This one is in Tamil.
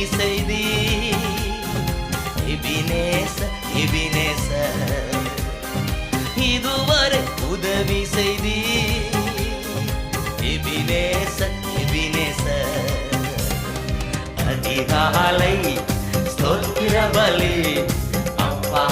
உதவி செய்தி எபினேசர் இதுவரை உதவி செய்தி எபினேசர் அதிகாலை ஸ்தோத்திர பலி அப்பா